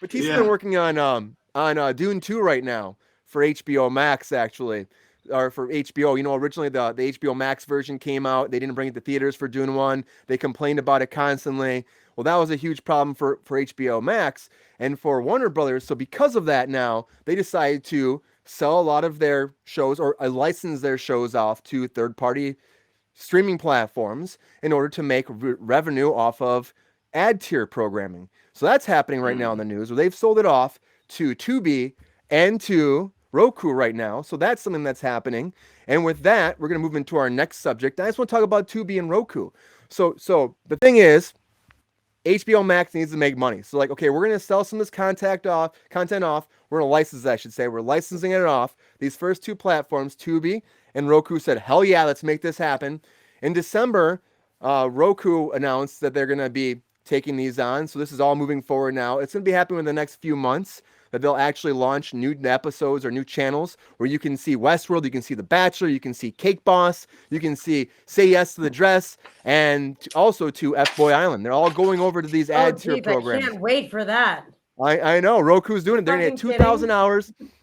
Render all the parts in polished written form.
Batista been working on Dune 2 right now for HBO Max, actually, or for HBO. You know, originally the HBO Max version came out. They didn't bring it to theaters for Dune 1. They complained about it constantly. Well, that was a huge problem for HBO Max and for Warner Brothers. So because of that, now they decided to sell a lot of their shows or license their shows off to third-party streaming platforms in order to make revenue off of ad tier programming. So that's happening right now in the news where they've sold it off to Tubi and to Roku right now. So that's something that's happening. And with that, we're going to move into our next subject. I just want to talk about Tubi and Roku. So the thing is, HBO Max needs to make money. So like, okay, we're going to sell some of this content off. We're going to license it, I should say. We're licensing it off. These first two platforms, Tubi and Roku, said, hell yeah, let's make this happen. In December, Roku announced that they're going to be taking these on. So this is all moving forward now. It's going to be happening in the next few months that they'll actually launch new episodes or new channels where you can see Westworld, you can see The Bachelor, you can see Cake Boss, you can see Say Yes to the Dress, and also to F-Boy Island. They're all going over to these ad tier programs. I can't wait for that. I know. Roku's doing it. They're going to get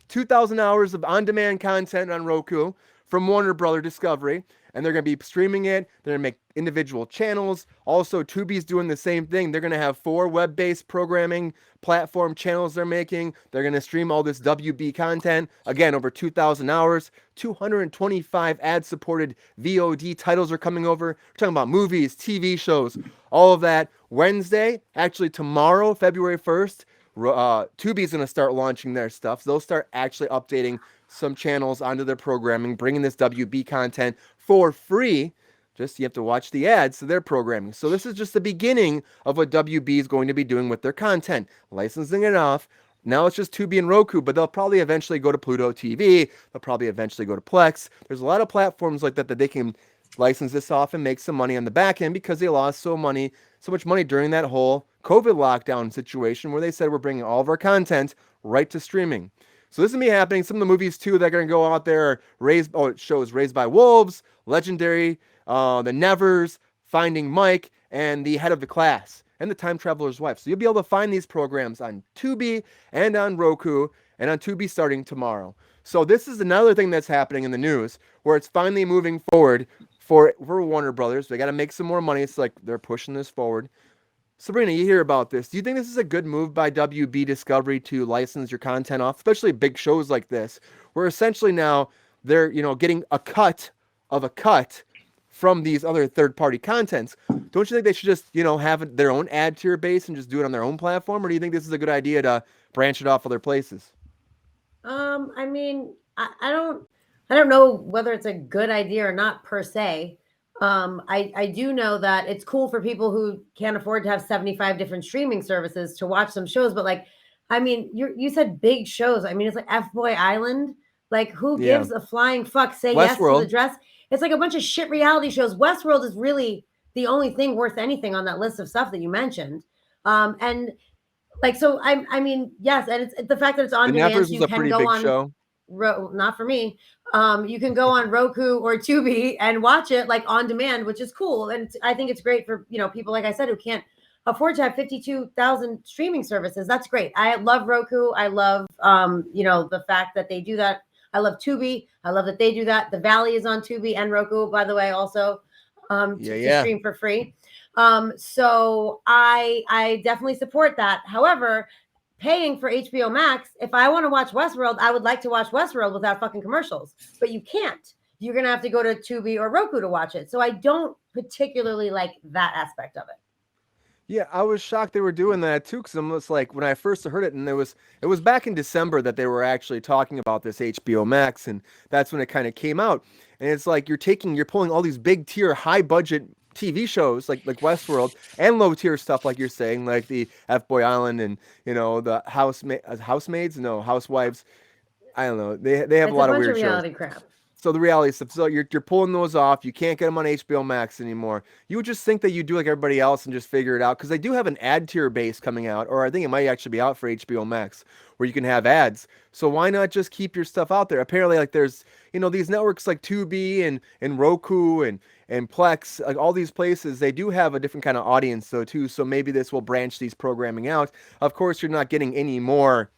2,000 hours of on-demand content on Roku from Warner Brother Discovery, and they're going to be streaming it. They're going to make individual channels. Also, Tubi's doing the same thing. They're going to have 4 web-based programming platform channels they're making. They're going to stream all this WB content. Again, over 2,000 hours. 225 ad-supported VOD titles are coming over. We're talking about movies, TV shows, all of that. Wednesday, actually tomorrow, February 1st, Tubi's going to start launching their stuff. So they'll start actually updating some channels onto their programming, bringing this WB content for free. Just you have to watch the ads to their programming. So this is just the beginning of what WB is going to be doing with their content, licensing it off. Now it's just Tubi and Roku, but they'll probably eventually go to Pluto TV. They'll probably eventually go to Plex. There's a lot of platforms like that they can license this off and make some money on the back end because they lost so much money during that whole COVID lockdown situation where they said we're bringing all of our content right to streaming. So this is going to be happening. Some of the movies, too, that are going to go out there it shows Raised by Wolves, Legendary, The Nevers, Finding Mike, and The Head of the Class, and The Time Traveler's Wife. So you'll be able to find these programs on Tubi and on Roku, and on Tubi starting tomorrow. So this is another thing that's happening in the news where it's finally moving forward for Warner Brothers. They got to make some more money. It's like they're pushing this forward. Sabrina, you hear about this. Do you think this is a good move by WB Discovery to license your content off, especially big shows like this, where essentially now they're, getting a cut from these other third-party contents? Don't you think they should just, have their own ad tier base and just do it on their own platform, or do you think this is a good idea to branch it off other places? I mean, I don't know whether it's a good idea or not per se. I do know that it's cool for people who can't afford to have 75 different streaming services to watch some shows, but you said big shows. I mean, it's like F-Boy Island. Like, who gives a flying fuck? Say Yes to the Dress. It's like a bunch of shit reality shows. Westworld is really the only thing worth anything on that list of stuff that you mentioned. And like, so I mean, yes, and it's the fact that it's on demand. So you can go on. Show. Not for me. You can go on Roku or Tubi and watch it like on demand, which is cool. And I think it's great for, people, like I said, who can't afford to have 52,000 streaming services. That's great. I love Roku. I love, the fact that they do that. I love Tubi. I love that they do that. The Valley is on Tubi and Roku, by the way, also to stream for free. So I definitely support that. However, paying for HBO Max, if I want to watch Westworld, I would like to watch Westworld without fucking commercials, but you can't. You're going to have to go to Tubi or Roku to watch it. So I don't particularly like that aspect of it. Yeah, I was shocked they were doing that too, because I'm just like, when I first heard it, and it was back in December that they were actually talking about this HBO Max, and that's when it kind of came out. And it's like you're pulling all these big tier, high budget TV shows like Westworld and low tier stuff, like you're saying, like the F-Boy Island and the Housewives. I don't know. They have a lot of weird reality shows. Crap. So the reality is, so you're pulling those off. You can't get them on HBO Max anymore. You would just think that you do like everybody else and just figure it out because they do have an ad tier base coming out, or I think it might actually be out for HBO Max where you can have ads. So why not just keep your stuff out there? Apparently, like there's these networks like Tubi and Roku and Plex, like all these places, they do have a different kind of audience though too. So maybe this will branch these programming out. Of course, you're not getting any more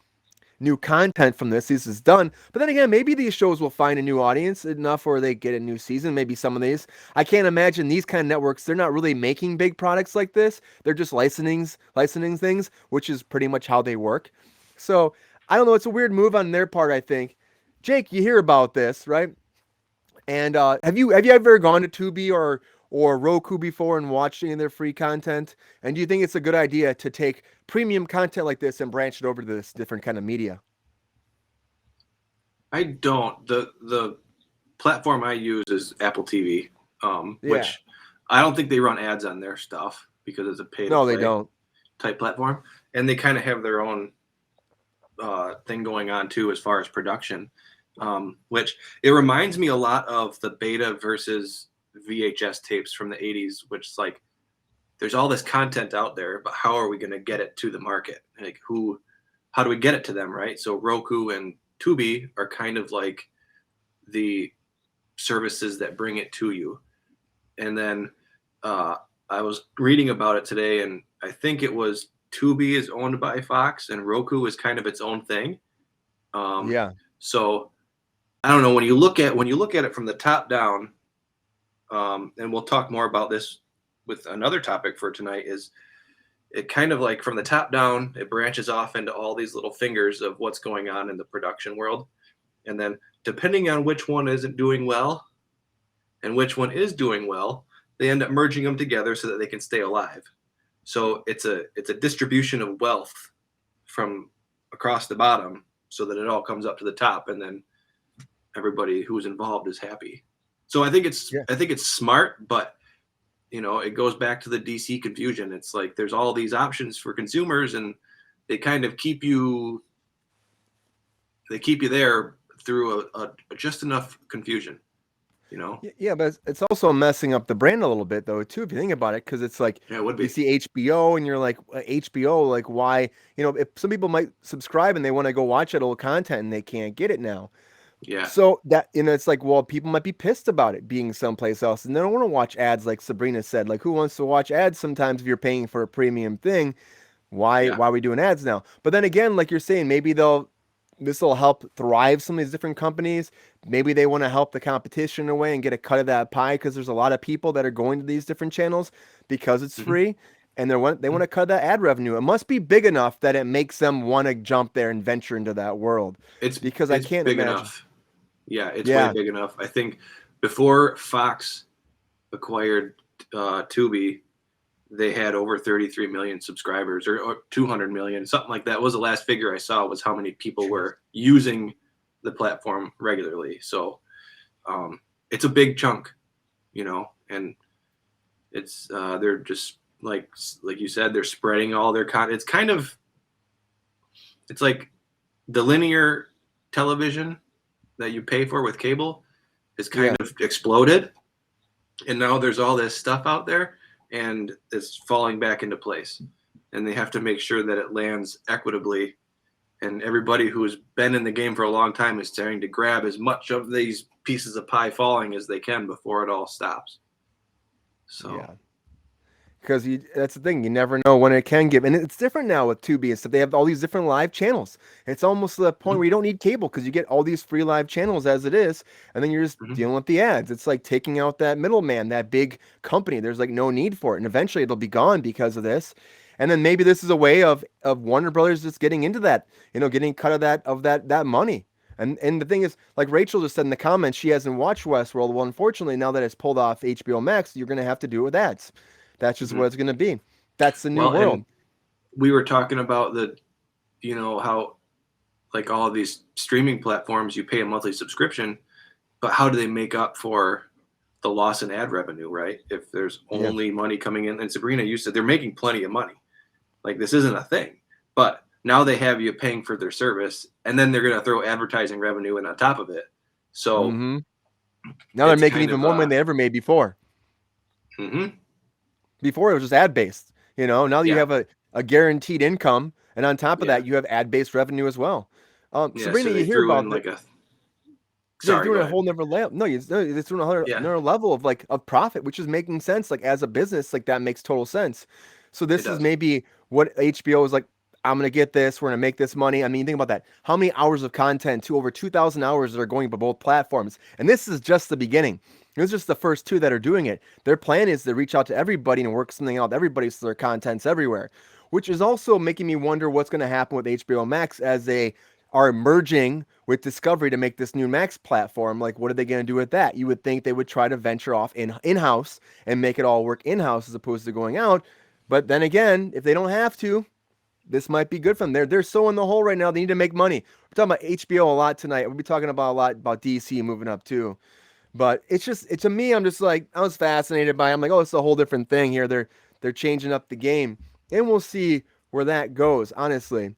new content from this. This is done. But then again, maybe these shows will find a new audience enough where they get a new season. Maybe some of these. I can't imagine these kind of networks, they're not really making big products like this. They're just licensing things, which is pretty much how they work. So I don't know. It's a weird move on their part, I think. Jake, you hear about this, right? And have you ever gone to Tubi or Roku before and watched any of their free content? And do you think it's a good idea to take premium content like this and branch it over to this different kind of media? I don't. The platform I use is Apple TV, Yeah. which I don't think they run ads on their stuff because it's a pay to No, play they don't. type platform, and they kind of have their own thing going on too as far as production, which it reminds me a lot of the beta versus VHS tapes from the 80s, which is like there's all this content out there, but how are we going to get it to the market? Like how do we get it to them, right? So Roku and Tubi are kind of like the services that bring it to you. And then I was reading about it today, and I think it was Tubi is owned by Fox, and Roku is kind of its own thing. Yeah. So I don't know, when you look at it from the top down, and we'll talk more about this with another topic for tonight, is it kind of like from the top down, it branches off into all these little fingers of what's going on in the production world. And then depending on which one isn't doing well and which one is doing well, they end up merging them together so that they can stay alive. So it's a distribution of wealth from across the bottom so that it all comes up to the top, and then everybody who's involved is happy. So I think it's smart, but it goes back to the DC confusion. It's like there's all these options for consumers, and they kind of keep you there through a just enough confusion. Yeah, but it's also messing up the brand a little bit though too, if you think about it, because it's like Yeah, it would be. you see HBO and you're like HBO, like why? If some people might subscribe and they want to go watch that old content and they can't get it now. Yeah. So that it's like, well, people might be pissed about it being someplace else, and they don't want to watch ads. Like Sabrina said, like who wants to watch ads sometimes if you're paying for a premium thing? Why are we doing ads now? But then again, like you're saying, maybe this will help thrive some of these different companies. Maybe they want to help the competition away and get a cut of that pie because there's a lot of people that are going to these different channels because it's free, and they want to cut that ad revenue. It must be big enough that it makes them want to jump there and venture into that world. It's because I can't big imagine. Enough. Yeah, it's way big enough. I think before Fox acquired Tubi, they had over 33 million subscribers, or 200 million, something like that was the last figure I saw, was how many people were using the platform regularly. So it's a big chunk, and it's they're just like you said, they're spreading all their content. It's like the linear television that you pay for with cable is kind of exploded, and now there's all this stuff out there, and it's falling back into place, and they have to make sure that it lands equitably, and everybody who's been in the game for a long time is trying to grab as much of these pieces of pie falling as they can before it all stops. So because that's the thing, you never know when it can give, and it's different now with Tubi and stuff. They have all these different live channels. It's almost to the point where you don't need cable because you get all these free live channels as it is, and then you're just dealing with the ads. It's like taking out that middleman, that big company. There's like no need for it, and eventually it'll be gone because of this. And then maybe this is a way of Warner Brothers just getting into that, getting cut of that money. And the thing is, like Rachel just said in the comments, she hasn't watched Westworld. Well, unfortunately, now that it's pulled off HBO Max, you're going to have to do it with ads. That's just what it's going to be. That's the new world. We were talking about how like all of these streaming platforms, you pay a monthly subscription, but how do they make up for the loss in ad revenue, right? If there's only money coming in, and Sabrina, you said they're making plenty of money. Like this isn't a thing, but now they have you paying for their service, and then they're going to throw advertising revenue in on top of it. So Now they're It's making kind even of, more money than they ever made before. Mm-hmm. Before it was just ad based. Now that you Yeah. have a guaranteed income, and on top of Yeah. that, you have ad based revenue as well. Yeah, Sabrina, so they you hear threw about in that? like a. They're Sorry, doing go a ahead. whole nother level. No, they're doing Yeah, another level of profit, which is making sense. Like as a business, like that makes total sense. So it this is does. maybe what HBO is like. I'm gonna get this. We're gonna make this money. I mean, think about that. How many hours of content? To over 2,000 hours that are going by both platforms, and this is just the beginning. It was just the first two that are doing it. Their plan is to reach out to everybody and work something out. Everybody, so their content's everywhere, which is also making me wonder what's going to happen with HBO Max as they are merging with Discovery to make this new Max platform. Like, what are they going to do with that? You would think they would try to venture off in-house and make it all work in-house as opposed to going out. But then again, if they don't have to, this might be good for them. They're so in the hole right now. They need to make money. We're talking about HBO a lot tonight. We'll be talking about a lot about DC moving up too. But it's to me, I'm just like, I was fascinated by it. I'm like, oh, it's a whole different thing here. They're changing up the game. And we'll see where that goes, honestly.